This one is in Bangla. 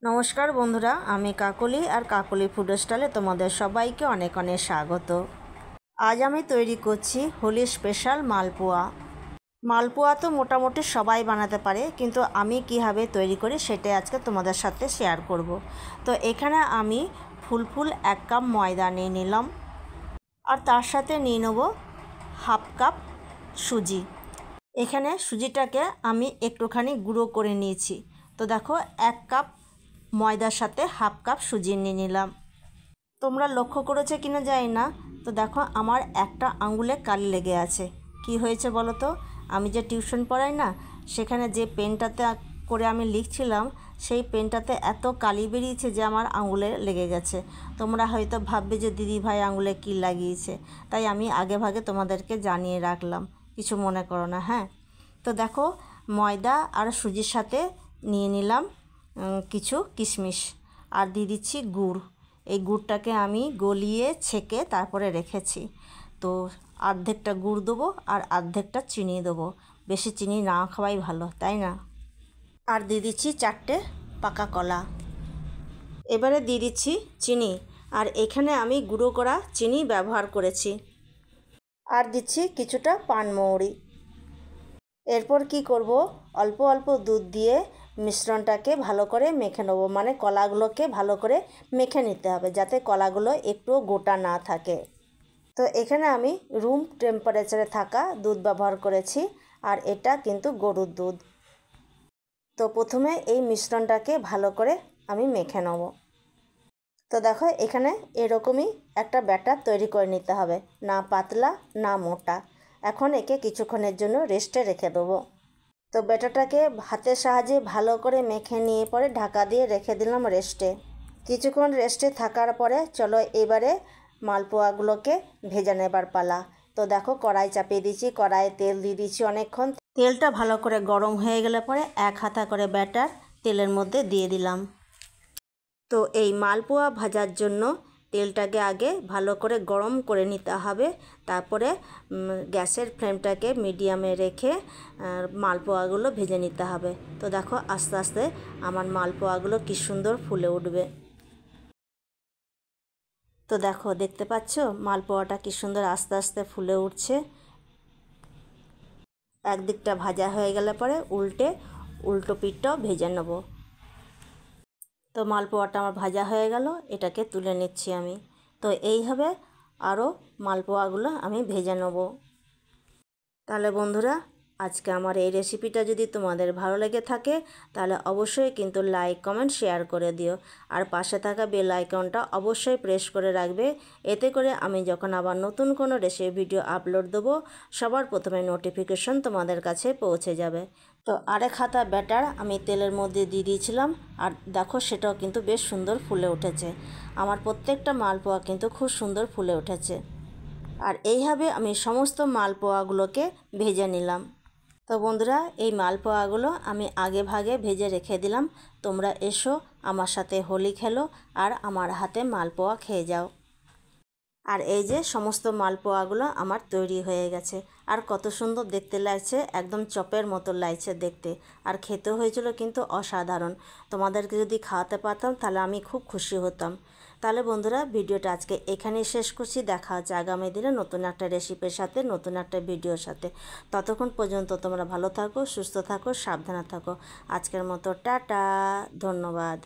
নমস্কার বন্ধুরা, আমি কাকলি আর কাকলি ফুড স্টাইলে তোমাদের সবাইকে অনেক অনেক স্বাগত। আজ আমি তৈরি করছি হোলি স্পেশাল মালপোয়া। মালপোয়া তো মোটামুটি সবাই বানাতে পারে, কিন্তু আমি কীভাবে তৈরি করি সেটাই আজকে তোমাদের সাথে শেয়ার করব। তো এখানে আমি ফুল 1 কাপ ময়দা নিয়ে নিলাম, আর তার সাথে নিয়ে নেব হাফ কাপ সুজি। এখানে সুজিটাকে আমি একটুখানি গুঁড়ো করে নিয়েছি। তো দেখো 1 কাপ ময়দার সাথে হাফ কাপ সুজি নিয়ে নিলাম। তোমরা লক্ষ্য করেছো কিনা জানি না, তো দেখো আমার একটা আঙুলে কালি লেগে আছে। কি হয়েছে বলো তো? আমি যে টিউশন পড়াই না, সেখানে যে পেনটাতে করে আমি লিখছিলাম, সেই পেনটাতে এত কালি বেরিয়েছে যে আমার আঙুলে লেগে গেছে। তোমরা হয়তো ভাববে যে দিদি ভাই আঙুলে কী লাগিয়েছে, তাই আমি আগে ভাগে তোমাদেরকে জানিয়ে রাখলাম, কিছু মনে করো না। হ্যাঁ, তো দেখো ময়দা আর সুজির সাথে নিয়ে নিলাম কিছু কিশমিশ, আর দিয়ে দিচ্ছি গুড়। এই গুড়টাকে আমি গলিয়ে ছেঁকে তারপরে রেখেছি। তো অর্ধেকটা গুড় দেবো আর অর্ধেকটা চিনি দেবো। বেশি চিনি না খাওয়াই ভালো, তাই না? আর দিয়ে দিচ্ছি 4টে পাকা কলা। এবারে দিয়ে দিচ্ছি চিনি, আর এখানে আমি গুঁড়ো করা চিনি ব্যবহার করেছি। আর দিচ্ছি কিছুটা পানমৌরি। এরপর কি করব, অল্প অল্প দুধ দিয়ে মিশ্রণটাকে ভালো করে মেখে নেব। মানে কলাগুলোকে ভালো করে মেখে নিতে হবে, যাতে কলাগুলো একটুও গোটা না থাকে। তো এখানে আমি রুম টেম্পারেচারে থাকা দুধ ব্যবহার করেছি, আর এটা কিন্তু গরুর দুধ। তো প্রথমে এই মিশ্রণটাকে ভালো করে আমি মেখে নেব। তো দেখো এখানে এরকমই একটা ব্যাটার তৈরি করে নিতে হবে, না পাতলা না মোটা। এখন একে কিছুক্ষণের জন্য রেস্টে রেখে দেবো। তো ব্যাটারটাকে হাতের সাহায্যে ভালো করে মেখে নিয়ে পরে ঢাকা দিয়ে রেখে দিলাম রেস্টে। কিছুক্ষণ রেস্টে থাকার পরে চলো এবারে মালপোয়াগুলোকে ভেজে নেবার পালা। তো দেখো কড়াই চাপিয়ে দিচ্ছি, কড়াইয়ে তেল দিয়ে দিচ্ছি অনেকক্ষণ। তেলটা ভালো করে গরম হয়ে গেলে পরে 1 হাতা করে ব্যাটার তেলের মধ্যে দিয়ে দিলাম। তো এই মালপোয়া ভাজার জন্য তেলটাকে আগে ভালো করে গরম করে নিতে হবে। তারপরে গ্যাসের ফ্লেমটাকে মিডিয়ামে রেখে মালপোয়াগুলো ভেজে নিতে হবে। তো দেখো আস্তে আস্তে আমার মালপোয়াগুলো কি সুন্দর ফুলে উঠবে। তো দেখো দেখতে পাচ্ছ মালপোয়াটা কি সুন্দর আস্তে আস্তে ফুলে উঠছে। একদিকটা ভাজা হয়ে গেলে পরে উল্টো পিঠটাও ভেজে নেব। তো মালপোয়াটা আমার ভাজা হয়ে গেল, এটাকে তুলে নিচ্ছি আমি। তো এইভাবে আরও মালপোয়াগুলো আমি ভেজে নেব। তাহলে বন্ধুরা, আজকে আমার এই রেসিপিটা যদি তোমাদের ভালো লেগে থাকে তাহলে অবশ্যই কিন্তু লাইক কমেন্ট শেয়ার করে দিও, আর পাশে থাকা বেল আইকনটা অবশ্যই প্রেস করে রাখবে। এতে করে আমি যখন আবার নতুন কোনো রেসিপি ভিডিও আপলোড দেবো, সবার প্রথমে নোটিফিকেশন তোমাদের কাছে পৌঁছে যাবে। তো 1 হাতা ব্যাটার আমি তেলের মধ্যে দিয়ে দিয়েছিলাম, আর দেখো সেটাও কিন্তু বেশ সুন্দর ফুলে উঠেছে। আমার প্রত্যেকটা মালপোয়া কিন্তু খুব সুন্দর ফুলে উঠেছে। আর এইভাবে আমি সমস্ত মালপোয়াগুলোকে ভেজে নিলাম। তো বন্ধুরা, এই মালপোয়াগুলো আমি আগে ভাগে ভেজে রেখে দিলাম। তোমরা এসো আমার সাথে হোলি খেলো আর আমার হাতে মালপোয়া খেয়ে যাও। আর এই যে সমস্ত মালপোয়াগুলো আমার তৈরি হয়ে গেছে, আর কত সুন্দর দেখতে লাগছে, একদম চপের মতো লাগছে দেখতে। আর খেতে হয়েছিল কিন্তু অসাধারণ। তোমাদেরকে যদি খাওয়াতে পারতাম তাহলে আমি খুব খুশি হতাম। তাহলে বন্ধুরা, ভিডিওটা আজকে এখানেই শেষ করছি। দেখা হচ্ছে আগামী দিনে নতুন একটা রেসিপির সাথে, নতুন একটা ভিডিওর সাথে। ততক্ষণ পর্যন্ত তোমরা ভালো থাকো, সুস্থ থাকো, সাবধানে থাকো। আজকের মতো টাটা, ধন্যবাদ।